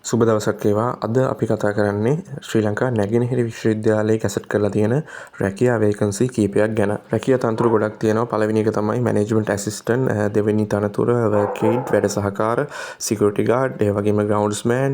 සුබ දවසක් වේවා. අද අපි කතා කරන්නේ ශ්‍රී ලංකා නැගෙනහිර විශ්වවිද්‍යාලයේ කැසට් කරලා තියෙන රැකියා වේකන්සි කීපයක් ගැන. රැකියා තනතුරු ගොඩක් තියෙනවා. පළවෙනි එක තමයි මැනේජ්මන්ට් ඇසිස්ටන්ට්, දෙවෙනි තනතුර වර්කේඩ් වැඩ සහකාර, සිකියුරිටි ගාඩ්, ඒ වගේම ග්‍රවුන්ඩ්ස්මෑන්,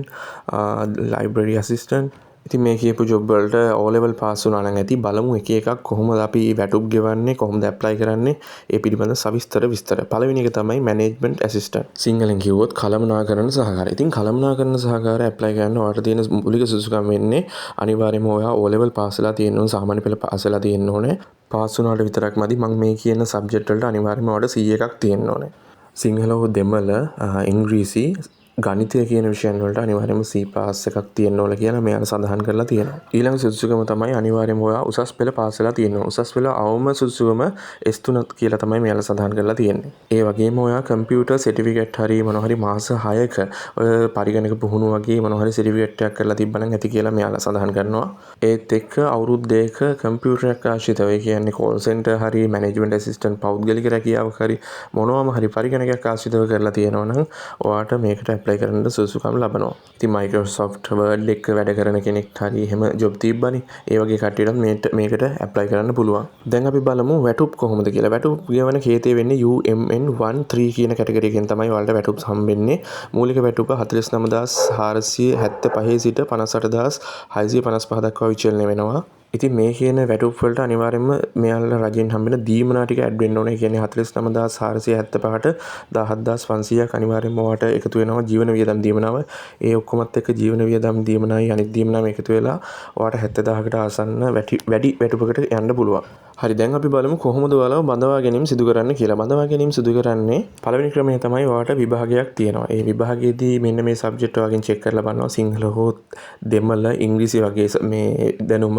ලයිබ්‍රරි ඇසිස්ටන්ට්. ඉතින් මේ කියපු ජොබ් වලට O level පාස් වුණා නම් ඇති. බලමු එක එකක් කොහොමද අපි වැටුප් ගෙවන්නේ, කොහොමද ඇප්ලයි කරන්නේ, ඒ පිළිබඳ සවිස්තර විස්තර. පළවෙනි එක තමයි මැනේජ්මන්ට් ඇසිස්ටන්ට්. සිංහලෙන් කිව්වොත් කළමනාකරණ සහකාරය. ඉතින් කළමනාකරණ සහකාරය ඇප්ලයි කරන්න ඔයාලට තියෙන මූලික සුදුසුකම් වෙන්නේ අනිවාර්යයෙන්ම ඔයා O level පාස් වෙලා තියෙන්න ඕන, සාමාන්‍ය පෙළ පාස් වෙලා තියෙන්න ඕනේ. පාස් වුණාට විතරක් මදි. මම මේ කියන සබ්ජෙක්ට් වලට අනිවාර්යයෙන්ම ඔයාලට 100 එකක් තියෙන්න ඕනේ. සිංහල හෝ දෙමළ, ඉංග්‍රීසි, ගණිතය කියන විෂයන් වලට අනිවාර්යයෙන්ම C පාස් එකක් තියෙන්න ඕන කියලා මෙයාලා සඳහන් කරලා තියෙනවා. ඊළඟ සුදුසුකම තමයි අනිවාර්යයෙන්ම ඔයා උසස් පෙළ පාස් වෙලා තියෙන්න ඕන. උසස් පෙළ අවම සුදුසුකම S3 කියලා තමයි මෙයාලා සඳහන් කරලා තියෙන්නේ. ඒ වගේම ඔයා කම්පියුටර් සර්ටිෆිකේට් හරි මොනවා හරි මාස 6ක ඔය පරිගණක පුහුණු වගේ මොනවා හරි සර්ටිෆිකේට් එකක් කරලා තිබ්බනම් ඇති කියලා මෙයාලා සඳහන් කරනවා. ඒත් එක්ක අවුරුදු 2ක කම්පියුටරයක් ආශ්‍රිතව, ඒ කියන්නේ කෝල් සෙන්ටර් හරි, මැනේජ්මන්ට් ඇසිස්ටන්ට්, පෞද්ගලික රැකියාවක් හරි මොනවාම හරි පරිගණකයක් ආශ්‍රිතව කරලා තියෙනවා නම් ඔයාට මේකට ඇප්ලයි කරන්න සුදුසුකම් ලබනවා. ඉතින් Microsoft Word එක වැඩ කරන කෙනෙක් හරි එහෙම ජොබ් තිබ්බනේ. ඒ වගේ කට්ටියට මේකට ඇප්ලයි කරන්න පුළුවන්. දැන් අපි බලමු වැටුප් කොහොමද කියලා. වැටුප් ගෙවන කේතේ වෙන්නේ UMN13 කියන කැටගරි එකෙන් තමයි ඔයාලට වැටුප් හම්බෙන්නේ. මූලික වැටුප 49475 සිට 58655 දක්වා විචලනය වෙනවා. ඉතින් මේ කියන වැටුප් වලට අනිවාර්යයෙන්ම මෙයාලා රජෙන් හම්බෙන දීමනා ටික ඇඩ් වෙන්න ඕනේ. ඒ කියන්නේ 49475ට 17500ක් අනිවාර්යයෙන්ම ඔයාට එකතු වෙනවා ජීවන වියදම් දීමනාව. ඒ ඔක්කොමත් එක්ක ජීවන වියදම් දීමනායි අනිත් දීමනාම එකතු වෙලා ඔයාට 70000කට ආසන්න වැඩි වැටුපකට යන්න පුළුවන්. හරි, දැන් අපි බලමු කොහොමද ඔයාලව බඳවා ගැනීම සිදු කරන්න කියලා. බඳවා ගැනීම සිදු කරන්නේ පළවෙනි ක්‍රමය තමයි ඔයාට විභාගයක් තියෙනවා. ඒ විභාගයේදී මෙන්න මේ සබ්ජෙක්ට් වලින් චෙක් කරලා බලනවා සිංහල හෝ දෙමළ, ඉංග්‍රීසි වගේ මේ දැනුම.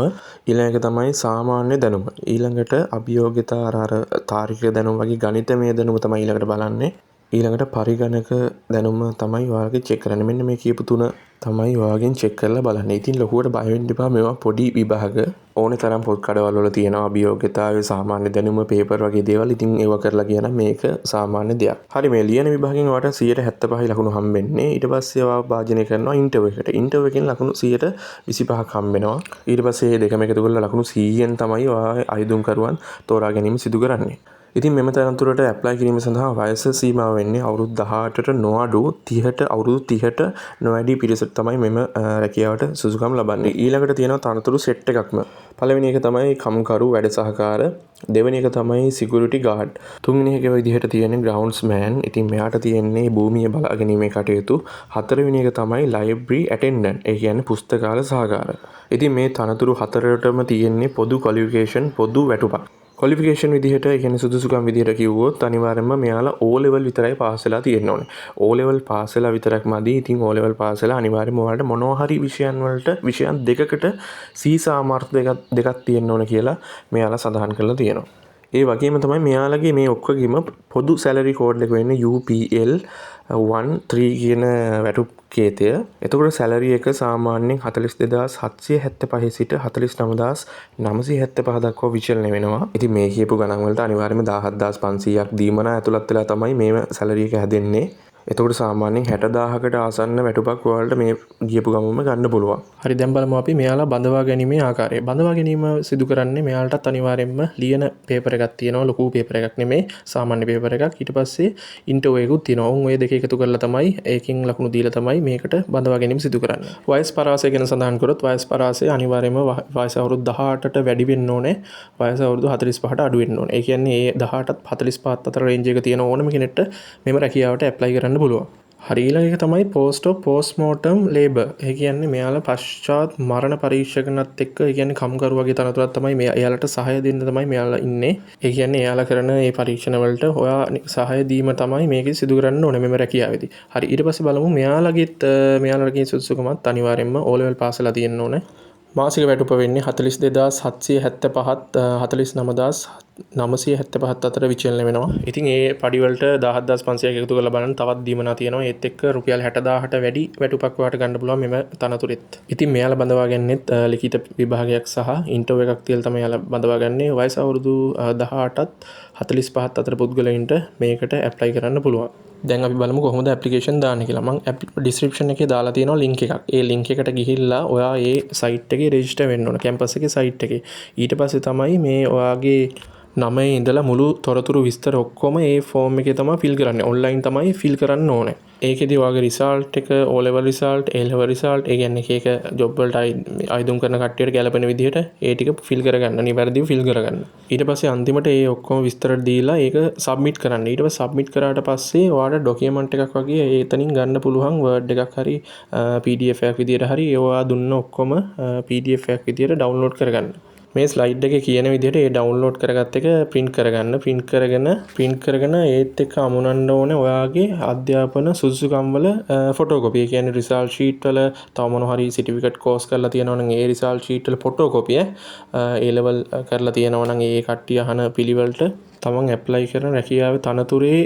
ඊළඟ එක තමයි සාමාන්‍ය දැනුම. ඊළඟට අභියෝග්‍යතා අර තාර්කික දැනුම වගේ ගණිතමය දැනුම තමයි ඊළඟට බලන්නේ. ඊළඟට පරිගණක දැනුම තමයි ඔයාලගේ චෙක් කරන්නේ. මෙන්න මේ කියපු තුන තමයි ඔයාගෙන් චෙක් කරලා බලන්නේ. ඉතින් ලොකුවට බය වෙන්න එපා. මේවා පොඩි විභාග. ඕනේ තරම් පොත් කඩවල වල තියෙනවා අභියෝග්‍යතාවය, සාමාන්‍ය දැනුම, පේපර් වගේ දේවල්. ඉතින් ඒවා කරලා කියන මේක සාමාන්‍ය දෙයක්. හරි, මේ ලියන විභාගයෙන් ඔයාට 175 ලකුණු හම්බෙන්නේ. ඊට පස්සේ ඔයා භාජනය කරනවා ඉන්ටර්විව් එකට. ඉන්ටර්විව් එකෙන් ලකුණු 125ක් හම්බෙනවා. ඊට පස්සේ මේ දෙකම එකතු කරලා ලකුණු 100න් තමයි ඔයා අයදුම්කරුවන් තෝරා ගැනීම සිදු කරන්නේ. ඉතින් මෙම තනතුරට ඇප්ලයි කිරීම සඳහා වයස සීමාව වෙන්නේ අවුරුදු 18ට නොඅඩු 30ට අවුරුදු 30ට නොවැඩි පිරිසට තමයි මෙම රැකියාවට සුදුසුකම් ලබන්නේ. ඊළඟට තියෙනවා තනතුරු සෙට් එකක්ම. පළවෙනි එක තමයි කම්කරු වැඩ සහකාර, දෙවෙනි එක තමයි සිකියුරිටි ගාඩ්, තුන්වෙනි එක විදිහට තියෙන්නේ ග්‍රවුන්ඩ්ස්මෑන්. ඉතින් මෙයාට තියෙන්නේ භූමිය බලා ගැනීමේ කටයුතු. හතරවෙනි එක තමයි ලයිබ්‍රරි ඇටෙන්ඩන්ට්, ඒ කියන්නේ පුස්තකාල සහකාර. ඉතින් මේ තනතුරු හතරටම තියෙන්නේ පොදු ක්වොලිෆිකේෂන්, පොදු වැටුපක්. ක්වොලිෆිකේෂන් විදිහට, ඒ කියන්නේ සුදුසුකම් විදිහට කිව්වොත් අනිවාර්යයෙන්ම මෙයාලා O level විතරයි පාස් වෙලා තියෙන්න ඕනේ. O level පාස් වෙලා විතරක් මදි. ඉතින් O level පාස් වෙලා අනිවාර්යයෙන්ම ඔයාලට මොනවා හරි විෂයන් දෙකකට C සාමර්ථ්‍ය දෙකක් තියෙන්න ඕන කියලා මෙයාලා සඳහන් කරලා තියෙනවා. ඒ වගේම තමයි මෙයාලගේ මේ ඔක්කොගෙම පොදු සැලරි කෝඩ් එක වෙන්නේ UPL13 කියන වැටුප් කේතය. එතකොට සැලරි එක සාමාන්‍යයෙන් 42775 සිට 49975 දක්වා විචලනය වෙනවා. ඉතින් මේ කියපු ගණන් වලට අනිවාර්යයෙන්ම 17500ක් දීමනා ඇතුළත් වෙලා තමයි මේ සැලරි එක හැදෙන්නේ. එතකොට සාමාන්‍යයෙන් 60000කට ආසන්න වැටුපක් ඔයාලට මේ ගියපු ගමම ගන්න පුළුවන්. හරි, දැන් බලමු අපි මෙයාලා බඳවා ගැනීමේ ආකාරය. බඳවා ගැනීම සිදු කරන්නේ මෙයාලටත් අනිවාර්යයෙන්ම ලියන පේපර් එකක් තියෙනවා. ලොකු පේපර් එකක් නෙමෙයි, සාමාන්‍ය පේපර් එකක්. ඊට පස්සේ ඉන්ටර්විව් එකකුත් තියෙනවා. ඔය දෙක එකතු කරලා තමයි ඒකෙන් ලකුණු දීලා තමයි මේකට බඳවා ගැනීම සිදු කරන්නේ. වයස් පරාසය ගැන සඳහන් කරොත් වයස් පරාසය අනිවාර්යයෙන්ම වයස අවුරුදු 18ට වැඩි වෙන්න ඕනේ. වයස අවුරුදු 45ට අඩු වෙන්න ඕනේ. ඒ කියන්නේ ඒ 18ත් 45ත් අතර රේන්ජ් එක තියෙන ඕනම කෙනෙක්ට මෙම රැකියාවට ඇප්ලයි කරන්න පුළුවන්. හරි, ඊළඟ එක තමයි පෝස්ට්මෝර්ටම් ලේබර්. ඒ කියන්නේ මෙයාලා පශ්චාත් මරණ පරීක්ෂකනත් එක්ක, ඒ කියන්නේ කම්කරු වගේ තනතුරක් තමයි එයාලට සහාය දෙන්න තමයි මෙයාලා ඉන්නේ. ඒ කියන්නේ එයාලා කරන මේ පරීක්ෂණ වලට ඔයා සහාය දීම තමයි මේකේ සිදු කරන්න ඕනේ මෙම රැකියාවේදී. හරි, ඊට පස්සේ බලමු මෙයාලගේ සුදුසුකමත් අනිවාර්යයෙන්ම O level පාස් වෙලා තියෙන්න ඕනේ. මාසික වැටුප වෙන්නේ 42775ත් 49975ත් අතර විචලනය වෙනවා. ඉතින් ඒ පඩි වලට 17500ක් එකතු කරලා බලන්න තවත් දීමනා තියෙනවා. ඒත් එක්ක රුපියල් 60000ට වැඩි වැටුපක් ඔයාලට ගන්න පුළුවන් මෙම තනතුරෙත්. ඉතින් මෙයාලා බඳවා ගන්නෙත් ලිඛිත විභාගයක් සහ ඉන්ටර්විව් එකක් තියලා තමයි එයාලා බඳවා ගන්නේ. වයස අවුරුදු 18ත් 45ත් අතර පුද්ගලයන්ට මේකට ඇප්ලයි කරන්න පුළුවන්. දැන් අපි බලමු කොහොමද ඇප්ලිකේෂන් දාන්නේ කියලා. මම ඩිස්ක්‍රිප්ෂන් එකේ දාලා තියෙනවා ලින්ක් එකක්. ඒ ලින්ක් එකට ගිහිල්ලා ඔයා ඒ සයිට් එකේ රෙජිස්ටර් වෙන්න ඕන. කැම්පස් එකේ සයිට් එකේ. ඊට පස්සේ තමයි මේ ඔයාගේ නමේ ඉඳලා මුළු තොරතුරු විස්තර ඔක්කොම ඒ ෆෝම් එකේ තමයි ෆිල් කරන්නේ. ඔන්ලයින් තමයි ෆිල් කරන්න ඕනේ. ඒකෙදි ඔයාගේ රිසල්ට් එක, O level result, A level result, ඒ කියන්නේ එක ජොබ් වලට අයිදුම් කරන කට්ටියට ගැලපෙන විදිහට ඒ ටික ෆිල් කරගන්න, නිවැරදිව ෆිල් කරගන්න. ඊට පස්සේ අන්තිමට ඒ ඔක්කොම විස්තර දීලා ඒක සබ්මිට් කරන්න. ඊට පස්සේ සබ්මිට් කරාට පස්සේ ඔයාලට ඩොකියුමන්ට් එකක් වගේ එතනින් ගන්න පුළුවන් Word එකක් හරි PDF එකක් විදිහට හරි ඒවා දුන්න ඔක්කොම PDF එකක් විදිහට ඩවුන්ලෝඩ් කරගන්න. මේ ස්ලයිඩ් එකේ කියන විදිහට ඒ ඩවුන්ලෝඩ් කරගත්ත එක print කරගන්න. print කරගෙන ඒත් එක්ක අමුණන්න ඕනේ ඔයාගේ අධ්‍යාපන සුදුසුකම් වල ෆොටෝකොපි. ඒ කියන්නේ රිසල්ට් ෂීට් වල තව මොන හරි සර්ටිෆිකේට් කෝස් කරලා තියෙනවා නම් ඒ රිසල්ට් ෂීට් වල ෆොටෝකොපිය, A level කරලා තියෙනවා නම් ඒ කට්ටිය අහන පිළිවෙලට තමන් ඇප්ලයි කරන රැකියාවේ තනතුරේ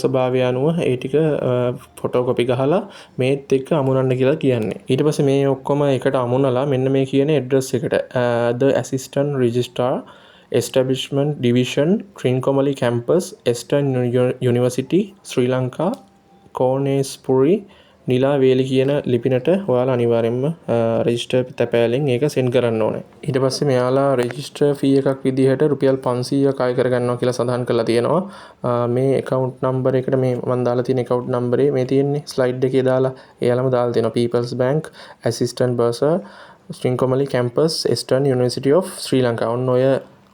ස්වභාවය අනුව ඒ ටික ෆොටෝකොපි ගහලා මේත් එක්ක අමුණන්න කියලා කියන්නේ. ඊට පස්සේ මේ ඔක්කොම එකට අමුණලා මෙන්න මේ කියන ඇඩ්‍රස් එකට the assistant registrar establishment division Trincomalee campus Eastern University Sri Lanka Conesbury නිලා වේලි කියන ලිපිනට ඔයාලා අනිවාර්යෙන්ම රෙජිස්ටර් තැපෑලෙන් ඒක සෙන්ඩ් කරන්න ඕනේ. ඊට පස්සේ මෙයාලා රෙජිස්ටර් ෆී එකක් විදිහට රුපියල් 500ක් අය කරගන්නවා කියලා සඳහන් කරලා තියෙනවා. මේ account number එකට මේ මම දාලා තියෙන account number මේ තියෙන්නේ ස්ලයිඩ් එකේ දාලා එයාලම දාලා තියෙනවා People's Bank Assistant Bursar Trincomalee Campus Eastern University of Sri Lanka.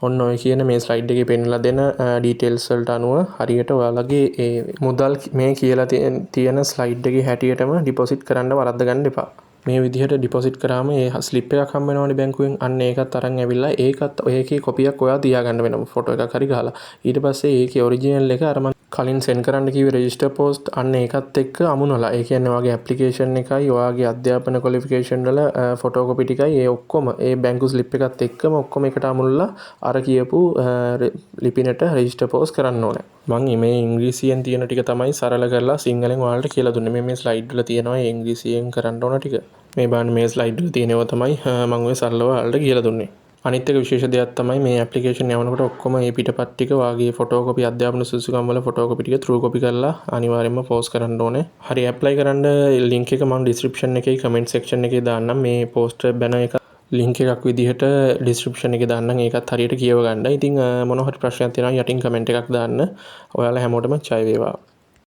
ඔන්න ඔය කියන මේ ස්ලයිඩ් එකේ පෙන්නලා දෙන ඩීටේල්ස් වලට අනුව හරියට ඔයාලගේ ඒ මුදල් මේ කියලා තියෙන ස්ලයිඩ් එකේ හැටියටම ඩිපොසිට් කරන්න වරද්ද ගන්න එපා. මේ විදිහට ඩිපොසිට් කරාම ඒ ස්ලිප් එකක් හම්බ වෙනවනේ බැංකුවෙන්. අන්න ඒකත් අරන් ඇවිල්ලා ඒකත් ඒකේ කොපියක් ඔයා තියාගන්න වෙනවා ෆොටෝ එකක් හරි ගහලා. ඊට පස්සේ ඒකේ ඔරිජිනල් එක අර මම කලින් සෙන්ඩ් කරන්න කිව්වේ රෙජිස්ටර් පෝස්ට් අන්න ඒකත් එක්ක අමුණලා. ඒ කියන්නේ ඔයාගේ ඇප්ලිකේෂන් එකයි ඔයාගේ අධ්‍යාපන ක්වොලිෆිකේෂන් වල ෆොටෝකොපි ටිකයි ඒ ඔක්කොම ඒ බැංකු ස්ලිප් එකත් එක්කම ඔක්කොම එකට අමුණලා අර කියපු ලිපිනට රෙජිස්ටර් පෝස්ට් කරන්න ඕනේ. මම මේ ඉංග්‍රීසියෙන් තියෙන ටික තමයි සරල කරලා සිංහලෙන් ඔයාලට කියලා දුන්නේ. මේ ස්ලයිඩ් වල තියෙනවා ඉංග්‍රීසියෙන් කරන්න ඕන ටික. මේ බලන්න මේ ස්ලයිඩ් වල තියෙනවා තමයි මම ඔය සරලව ඔයාලට කියලා දුන්නේ. අනිත් එක විශේෂ දෙයක් තමයි මේ ඇප්ලිකේෂන් යවනකොට ඔක්කොම මේ පිටපත් ටික වාගේ ෆොටෝකොපි අධ්‍යාපන සුසුකම් වල ෆොටෝකොපි ටික ත්‍රූ කොපි කරලා අනිවාර්යයෙන්ම පෝස්ට් කරන්න ඕනේ. හරි ඇප්ලයි කරන්න ලින්ක් එක මම ඩිස්ක්‍රිප්ෂන් එකේ කමෙන්ට් සෙක්ෂන් එකේ දාන්නම්. මේ පෝස්ට් බැනර් එක ලින්ක් එකක් විදිහට ඩිස්ක්‍රිප්ෂන් එකේ දාන්නම්. ඒකත් හරියට කියව ගන්න. ඉතින් මොන හරි ප්‍රශ්නයක් තියෙනවා යටින් කමෙන්ට් එකක් දාන්න. ඔයාලා හැමෝටම ජය වේවා.